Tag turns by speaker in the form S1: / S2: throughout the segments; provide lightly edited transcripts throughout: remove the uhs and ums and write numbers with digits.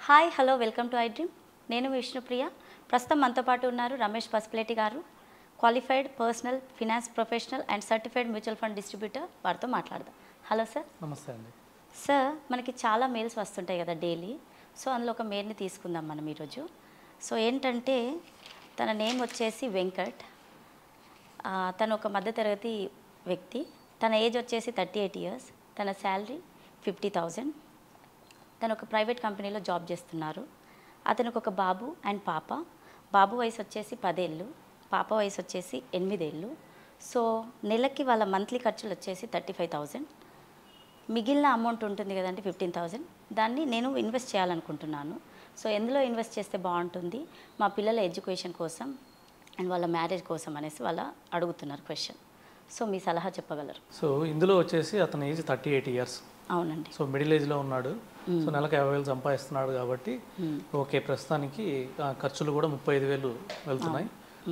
S1: Hi hello welcome to I dream. నేను మీ విష్ణుప్రియ. ప్రస్తుతం మనతో పాటు ఉన్నారు రమేష్ పసుపులేటి గారు, qualified personal finance professional and certified mutual fund distributor. వారితో మాట్లాడదాం. Hello sir.
S2: నమస్తే అండి.
S1: సార్, మనకి చాలా మెయిల్స్ వస్తుంటాయి కదా డైలీ. సో అందులో ఒక మెయిల్ని తీసుకుందాం మనం ఈరోజు. సో ఏంటంటే తన నేమ్ వచ్చేసి వెంకట్. తను ఒక మధ్యతరగతి వ్యక్తి. తన ఏజ్ వచ్చేసి 38 years. తన శాలరీ 50,000. తను ఒక ప్రైవేట్ కంపెనీలో జాబ్ చేస్తున్నారు. అతనికి ఒక బాబు అండ్ పాప. బాబు వయసు వచ్చేసి 10 ఏళ్ళు, పాప వయసు వచ్చేసి 8 ఏళ్ళు. సో నెలకి వాళ్ళ మంత్లీ ఖర్చులు వచ్చేసి 35,000. మిగిలిన అమౌంట్ ఉంటుంది కదండి 15,000. దాన్ని నేను ఇన్వెస్ట్ చేయాలనుకుంటున్నాను. సో ఎందులో ఇన్వెస్ట్ చేస్తే బాగుంటుంది, మా పిల్లల ఎడ్యుకేషన్ కోసం అండ్ వాళ్ళ మ్యారేజ్ కోసం అనేసి వాళ్ళ అడుగుతున్నారు క్వశ్చన్. సో మీ సలహా చెప్పగలరు?
S2: సో ఇందులో వచ్చేసి అతని ఏజ్ 38 years.
S1: అవునండి.
S2: సో మిడిల్ ఏజ్లో ఉన్నాడు. సో నెలకు 50,000 సంపాదిస్తున్నాడు కాబట్టి ఓకే, ప్రస్తుతానికి ఖర్చులు కూడా 35,000 వెళ్తున్నాయి.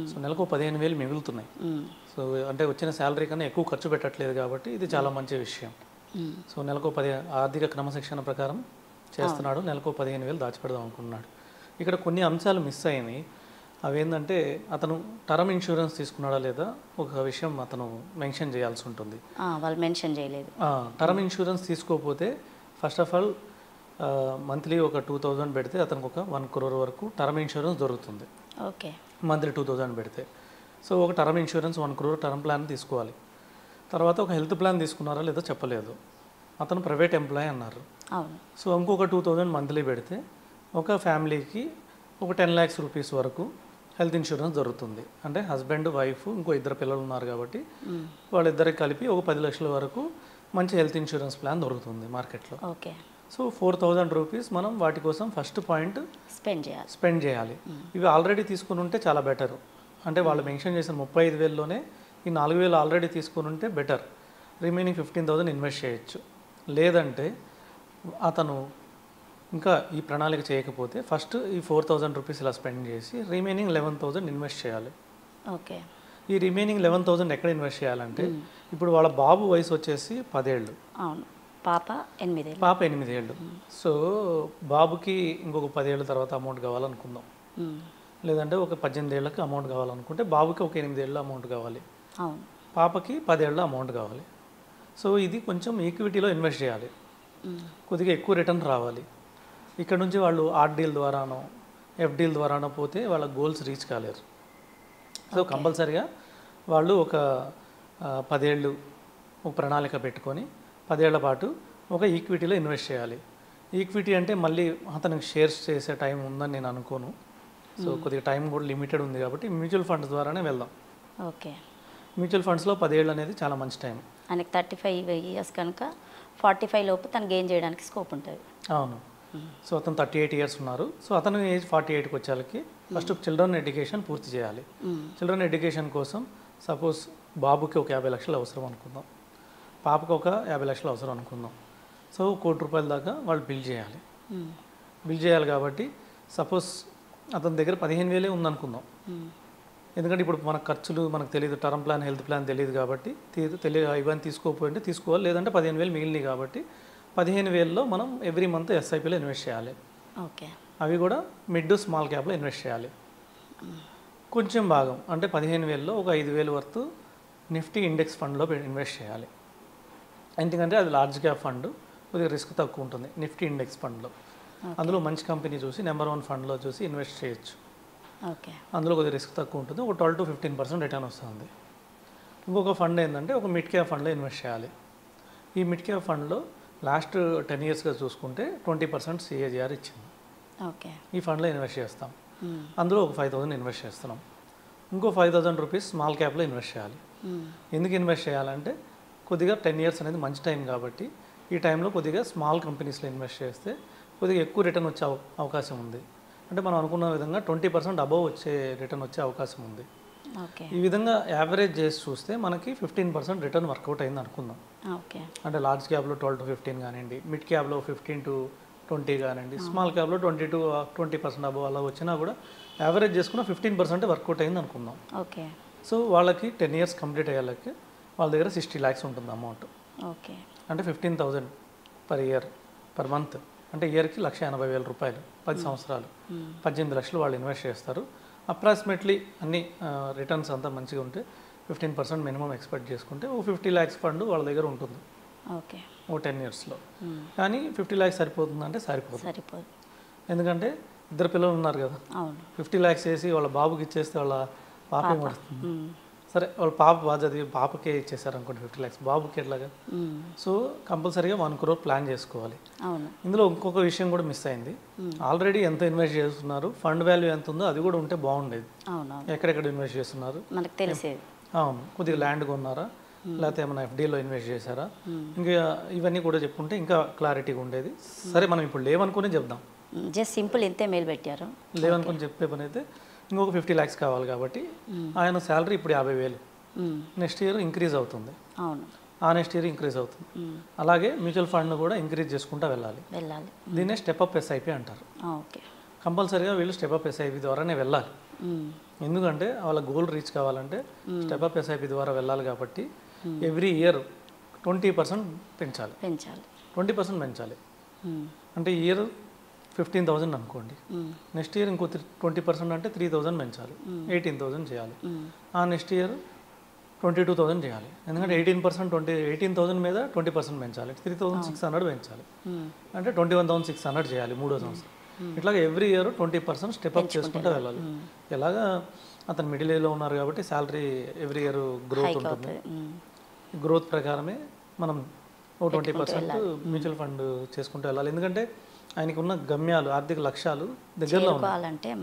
S2: సో నెలకు 15,000 మిగులుతున్నాయి. సో అంటే వచ్చిన శాలరీ కన్నా ఎక్కువ ఖర్చు పెట్టట్లేదు కాబట్టి ఇది చాలా మంచి విషయం. సో నెలకు ఆర్థిక క్రమశిక్షణ ప్రకారం చేస్తున్నాడు. నెలకు 15,000 దాచిపెడదాం అనుకున్నాడు. ఇక్కడ కొన్ని అంశాలు మిస్ అయినాయి. అవేంటంటే అతను టర్మ్ ఇన్సూరెన్స్ తీసుకున్నాడా లేదా ఒక విషయం అతను మెన్షన్ చేయాల్సి ఉంటుంది.
S1: వాళ్ళు మెన్షన్ చేయలేదు.
S2: టర్మ్ ఇన్సూరెన్స్ తీసుకోకపోతే ఫస్ట్ ఆఫ్ ఆల్ మంత్లీ ఒక 2,000 పెడితే అతనికి ఒక 1 crore వరకు టర్మ్ ఇన్సూరెన్స్ దొరుకుతుంది.
S1: ఓకే.
S2: మంత్లీ 2,000 పెడితే. సో ఒక term insurance 1 crore term plan తీసుకోవాలి. తర్వాత ఒక హెల్త్ ప్లాన్ తీసుకున్నారా లేదో చెప్పలేదు. అతను ప్రైవేట్ ఎంప్లాయీ అన్నారు.
S1: అవును.
S2: సో ఇంకొక 2,000 మంత్లీ పెడితే ఒక ఫ్యామిలీకి ఒక 10 lakhs rupees వరకు హెల్త్ ఇన్సూరెన్స్ దొరుకుతుంది. అంటే హస్బెండ్ వైఫ్ ఇంకో 2 పిల్లలు ఉన్నారు కాబట్టి వాళ్ళిద్దరికి కలిపి ఒక 10 లక్షల వరకు మంచి హెల్త్ ఇన్సూరెన్స్ ప్లాన్ దొరుకుతుంది మార్కెట్లో.
S1: ఓకే.
S2: సో 4,000 rupees మనం వాటి కోసం ఫస్ట్ పాయింట్ స్పెండ్ చేయాలి. ఇవి ఆల్రెడీ తీసుకుని ఉంటే చాలా బెటర్. అంటే వాళ్ళు మెన్షన్ చేసిన 35,000లోనే ఈ 4,000 ఆల్రెడీ తీసుకుని ఉంటే బెటర్. రిమైనింగ్ 15,000 ఇన్వెస్ట్ చేయొచ్చు. లేదంటే అతను ఇంకా ఈ ప్రణాళిక చేయకపోతే ఫస్ట్ ఈ 4,000 rupees ఇలా స్పెండ్ చేసి రిమైనింగ్ 11,000 ఇన్వెస్ట్ చేయాలి.
S1: ఓకే.
S2: ఈ రిమైనింగ్ 11,000 ఎక్కడ ఇన్వెస్ట్ చేయాలంటే ఇప్పుడు వాళ్ళ బాబు వయసు వచ్చేసి 10 ఏళ్ళు.
S1: అవును. పాప 8 ఏళ్ళు.
S2: పాప 8 ఏళ్ళు. సో బాబుకి ఇంకొక 10 ఏళ్ళ తర్వాత అమౌంట్ కావాలనుకుందాం. లేదంటే ఒక 18 ఏళ్ళకి అమౌంట్ కావాలనుకుంటే బాబుకి ఒక 8 ఏళ్ళ అమౌంట్ కావాలి.
S1: అవును.
S2: పాపకి 10 ఏళ్ళ అమౌంట్ కావాలి. సో ఇది కొంచెం ఈక్విటీలో ఇన్వెస్ట్ చేయాలి. కొద్దిగా ఎక్కువ రిటర్న్ రావాలి. ఇక్కడ నుంచి వాళ్ళు ఆర్డీల ద్వారానో ఎఫ్డీల ద్వారానో పోతే వాళ్ళ గోల్స్ రీచ్ కాలేరు. సో కంపల్సరిగా వాళ్ళు ఒక 10 ఏళ్ళు ఒక ప్రణాళిక పెట్టుకొని 10 ఏళ్ల పాటు ఒక ఈక్విటీలో ఇన్వెస్ట్ చేయాలి. ఈక్విటీ అంటే మళ్ళీ అతనికి షేర్స్ చేసే టైం ఉందని నేను అనుకోను. సో కొద్దిగా టైం కూడా లిమిటెడ్ ఉంది కాబట్టి మ్యూచువల్ ఫండ్స్ ద్వారానే వెళ్దాం.
S1: ఓకే.
S2: మ్యూచువల్ ఫండ్స్లో 10 ఏళ్ళు అనేది చాలా మంచి టైం.
S1: ఆయనకి 35 years కనుక 45 లోపు తను గెయిన్ చేయడానికి స్కోప్ ఉంటుంది.
S2: అవును. సో అతను 38 years ఉన్నారు. సో అతను ఏజ్ 48కి వచ్చేళ్ళకి ఫస్ట్ చిల్డ్రన్ ఎడ్యుకేషన్ పూర్తి చేయాలి. చిల్డ్రన్ ఎడ్యుకేషన్ కోసం సపోజ్ బాబుకి ఒక 50 లక్షలు అవసరం అనుకుందాం, పాపకి ఒక 50 లక్షలు అవసరం అనుకుందాం. సో 1 కోటి రూపాయల దాకా వాళ్ళు బిల్ చేయాలి. బిల్ చేయాలి కాబట్టి సపోజ్ అతని దగ్గర 15,000 ఉందనుకుందాం. ఎందుకంటే ఇప్పుడు మన ఖర్చులు మనకు తెలియదు, టర్మ్ ప్లాన్ హెల్త్ ప్లాన్ తెలియదు కాబట్టి ఇవన్నీ తీసుకోకపోయింటే తీసుకోవాలి. లేదంటే 15,000 మిగిలినాయి కాబట్టి 15,000లో మనం ఎవ్రీ మంత్ ఎస్ఐపిలో ఇన్వెస్ట్ చేయాలి.
S1: ఓకే. అవి
S2: కూడా మిడ్ స్మాల్ క్యాప్లో ఇన్వెస్ట్ చేయాలి. కొంచెం భాగం అంటే 15,000లో ఒక 5,000 వర్త్ నిఫ్టీ ఇండెక్స్ ఫండ్లో ఇన్వెస్ట్ చేయాలి. ఎందుకంటే అది లార్జ్ క్యాప్ ఫండ్, కొద్దిగా రిస్క్ తక్కువ ఉంటుంది నిఫ్టీ ఇండెక్స్ ఫండ్లో. అందులో మంచి కంపెనీ చూసి నెంబర్ 1 ఫండ్లో చూసి ఇన్వెస్ట్ చేయొచ్చు.
S1: ఓకే. అందులో
S2: కొద్దిగా రిస్క్ తక్కువ ఉంటుంది. ఒక 12 to 15% రిటర్న్ వస్తుంది. ఇంకొక ఫండ్ ఏంటంటే ఒక మిడ్ క్యాప్ ఫండ్లో ఇన్వెస్ట్ చేయాలి. ఈ మిడ్ క్యాప్ ఫండ్లో లాస్ట్ 10 yearsగా చూసుకుంటే 20% CAGR ఇచ్చింది.
S1: ఓకే.
S2: ఈ ఫండ్లో ఇన్వెస్ట్ చేస్తాం. అందులో ఒక 5,000 ఇన్వెస్ట్ చేస్తున్నాం. ఇంకో 5,000 rupees స్మాల్ క్యాప్లో ఇన్వెస్ట్ చేయాలి. ఎందుకు ఇన్వెస్ట్ చేయాలంటే కొద్దిగా 10 years అనేది మంచి టైం కాబట్టి ఈ టైంలో కొద్దిగా స్మాల్ కంపెనీస్లో ఇన్వెస్ట్ చేస్తే కొద్దిగా ఎక్కువ రిటర్న్ వచ్చే అవకాశం ఉంది. అంటే మనం అనుకున్న విధంగా 20% అబవ్ వచ్చే రిటర్న్ వచ్చే అవకాశం ఉంది. ఈ విధంగా యావరేజ్ చేసి చూస్తే మనకి 15% రిటర్న్ వర్కౌట్ అయింది అనుకుందాం.
S1: ఓకే.
S2: అంటే లార్జ్ క్యాప్లో 12 to 15 కానివ్వండి, మిడ్ క్యాప్లో 15 to 20 కానివ్వండి, స్మాల్ క్యాప్లో 20 to 20% అబవ్ అలా వచ్చినా కూడా యావరేజ్ చేసుకున్న 15% వర్కౌట్ అయింది అనుకుందాం.
S1: ఓకే.
S2: సో వాళ్ళకి 10 years కంప్లీట్ అయ్యేళ్ళకి వాళ్ళ దగ్గర 60 lakhs ఉంటుంది అమౌంట్.
S1: ఓకే.
S2: అంటే 15,000 per year per month అంటే ఇయర్కి 1,80,000 రూపాయలు 10 సంవత్సరాలు 18 లక్షలు వాళ్ళు ఇన్వెస్ట్ చేస్తారు. అప్రాక్సిమేట్లీ అన్ని రిటర్న్స్ అంతా మంచిగా ఉంటే 15% మినిమం ఎక్స్పెక్ట్ చేసుకుంటే ఓ 50 lakhs ఫండ్ వాళ్ళ దగ్గర ఉంటుంది
S1: ఓకే.
S2: ఓ 10 yearsలో. కానీ 50 lakhs సరిపోతుందంటే సరిపోదు. ఎందుకంటే ఇద్దరు పిల్లలు ఉన్నారు కదా,
S1: అవును.
S2: 50 lakhs వేసి వాళ్ళ బాబుకి ఇచ్చేస్తే వాళ్ళ పాప ఏమవుతుంది? సరే వాళ్ళ పాప బాగా చదివి పాపకే ఇచ్చేసారు అనుకోండి 50 lakhs, బాబుకి ఎట్లాగా? సో కంపల్సరీగా 1 crore ప్లాన్ చేసుకోవాలి.
S1: అవును.
S2: ఇందులో ఇంకొక విషయం కూడా మిస్ అయింది. ఆల్రెడీ ఎంత ఇన్వెస్ట్ చేస్తున్నారు, ఫండ్ వాల్యూ ఎంత ఉందో అది కూడా ఉంటే బాగుండేది. ఎక్కడెక్కడ ఇన్వెస్ట్ చేస్తున్నారు
S1: మనకు తెలిసేది.
S2: అవును, కొద్దిగా ల్యాండ్ కొన్నారా, లేకపోతే ఏమైనా ఎఫ్డీలో ఇన్వెస్ట్ చేశారా, ఇంకా ఇవన్నీ కూడా చెప్పుకుంటే ఇంకా క్లారిటీగా ఉండేది. సరే మనం ఇప్పుడు లేవనుకునే చెప్దాం,
S1: జస్ట్ సింపుల్ ఇంతే మెయిల్ పెట్టారు.
S2: లేవనుకుని చెప్పే పని అయితే ఇంకొక 50 lakhs కావాలి కాబట్టి ఆయన శాలరీ ఇప్పుడు 50,000, నెక్స్ట్ ఇయర్ ఇంక్రీజ్ అవుతుంది.
S1: అవును.
S2: ఆ నెక్స్ట్ ఇయర్ ఇంక్రీజ్ అవుతుంది. అలాగే మ్యూచువల్ ఫండ్ కూడా ఇంక్రీజ్ చేసుకుంటూ వెళ్ళాలి. దీన్నే స్టెప్ అప్ ఎస్ఐపి అంటారు.
S1: ఓకే.
S2: కంపల్సరీగా వీళ్ళు స్టెప్ అప్ ఎస్ఐపి ద్వారానే వెళ్ళాలి. ఎందుకంటే వాళ్ళ గోల్ రీచ్ కావాలంటే స్టెప్ అప్ ఎస్ఐపి ద్వారా వెళ్ళాలి కాబట్టి ఎవ్రీ ఇయర్ 20% పెంచాలి. 20% పెంచాలి. అంటే ఇయర్ 15,000 అనుకోండి, నెక్స్ట్ ఇయర్ ఇంకో 20% అంటే 3,000 పెంచాలి, 18,000 చేయాలి. ఆ నెక్స్ట్ ఇయర్ 22,000 చేయాలి. ఎందుకంటే 18,000 మీద 20% పెంచాలి, 3,600 పెంచాలి, అంటే 21,600 చేయాలి 3వ సంవత్సరం. ఇట్లాగా ఎవ్రీ ఇయర్ 20% స్టెప్ అప్ చేసుకుంటూ వెళ్ళాలి. ఎలాగా అతను మిడిల్ ఏజ్లో ఉన్నారు కాబట్టి శాలరీ ఎవ్రీ ఇయర్ గ్రోత్ ఉంటుంది. గ్రోత్ ప్రకారమే మనం ఓ 20% మ్యూచువల్ ఫండ్ చేసుకుంటూ వెళ్ళాలి. ఎందుకంటే ఆయనకు ఉన్న గమ్యాలు, ఆర్థిక లక్ష్యాలు దగ్గరలో ఉన్నాయి,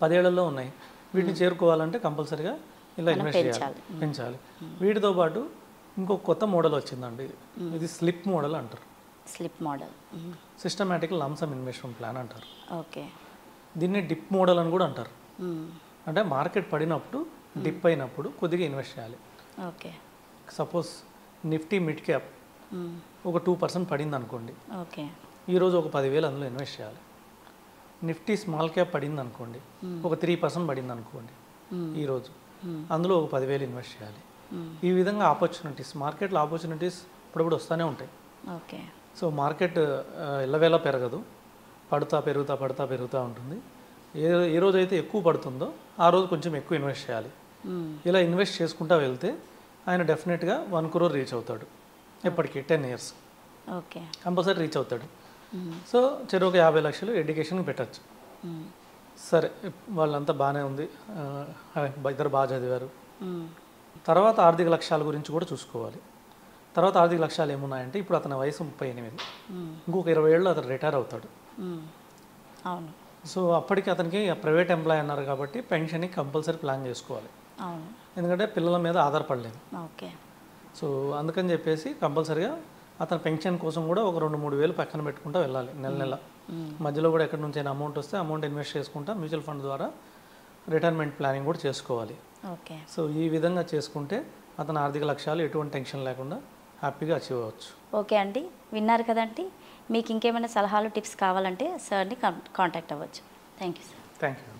S2: 10 ఏళ్లలో ఉన్నాయి. వీటిని చేరుకోవాలంటే కంపల్సరీగా ఇలా ఇన్వెస్ట్ చేయాలి, పెంచాలి. వీటితో పాటు ఇంకొక కొత్త మోడల్ వచ్చిందండి, ఇది స్లిప్ మోడల్ అంటారు. సిస్టమాటిక్ లంసమ్ ఇన్వెస్ట్మెంట్ ప్లాన్ అంటారు.
S1: ఓకే.
S2: దీన్ని డిప్ మోడల్ అని కూడా అంటారు. అంటే మార్కెట్ పడినప్పుడు డిప్ అయినప్పుడు కొద్దిగా ఇన్వెస్ట్ చేయాలి.
S1: Okay.
S2: Suppose Nifty mid cap ఒక 2% పడింది అనుకోండి,
S1: ఓకే,
S2: ఈరోజు ఒక 10,000 అందులో ఇన్వెస్ట్ చేయాలి. నిఫ్టీ స్మాల్ క్యాప్ పడింది అనుకోండి, ఒక 3% పడింది అనుకోండి ఈరోజు, అందులో ఒక 10,000 ఇన్వెస్ట్ చేయాలి. ఈ విధంగా ఆపర్చునిటీస్, మార్కెట్లో ఆపర్చునిటీస్ ఇప్పుడప్పుడు వస్తూనే ఉంటాయి.
S1: ఓకే.
S2: సో మార్కెట్ ఎల్లవేళ పెరగదు, పెరుగుతూ ఉంటుంది. ఏ రోజు అయితే ఎక్కువ పడుతుందో ఆ రోజు కొంచెం ఎక్కువ ఇన్వెస్ట్ చేయాలి. ఇలా ఇన్వెస్ట్ చేసుకుంటూ వెళ్తే ఆయన డెఫినెట్గా 1 crore రీచ్ అవుతాడు. ఎప్పటికీ 10 years
S1: ఓకే,
S2: కంపల్సరీ రీచ్ అవుతాడు. సో చెరువుకి 50 లక్షలు ఎడ్యుకేషన్కి పెట్టచ్చు. సరే, వాళ్ళంతా బాగానే ఉంది, ఇద్దరు బాగా చదివారు. తర్వాత ఆర్థిక లక్ష్యాల గురించి కూడా చూసుకోవాలి. తర్వాత ఆర్థిక లక్ష్యాలు ఏమున్నాయంటే, ఇప్పుడు అతని వయసు 38, ఇంకొక 20 ఏళ్ళు అతను రిటైర్ అవుతాడు.
S1: అవును.
S2: సో అప్పటికి అతనికి ప్రైవేట్ ఎంప్లాయ్ అన్నారు కాబట్టి పెన్షన్కి కంపల్సరీ ప్లాన్ చేసుకోవాలి.
S1: అవును.
S2: ఎందుకంటే పిల్లల మీద ఆధారపడలేదు.
S1: ఓకే.
S2: సో అందుకని చెప్పేసి కంపల్సరీగా అతని పెన్షన్ కోసం కూడా ఒక 2-3 వేలు పక్కన పెట్టుకుంటూ వెళ్ళాలి నెల. మధ్యలో కూడా ఎక్కడి నుంచి అయినా అమౌంట్ వస్తే అమౌంట్ ఇన్వెస్ట్ చేసుకుంటా మ్యూచువల్ ఫండ్ ద్వారా రిటైర్మెంట్ ప్లానింగ్ కూడా చేసుకోవాలి.
S1: ఓకే.
S2: సో ఈ విధంగా చేసుకుంటే అతని ఆర్థిక లక్ష్యాలు ఎటువంటి టెన్షన్ లేకుండా హ్యాపీగా అచీవ్ అవ్వచ్చు.
S1: ఓకే అండి, విన్నారు కదండి. మీకు ఇంకేమైనా సలహాలు, టిప్స్ కావాలంటే సార్ని కాంటాక్ట్ అవ్వచ్చు. Thank you sir.
S2: Thank you.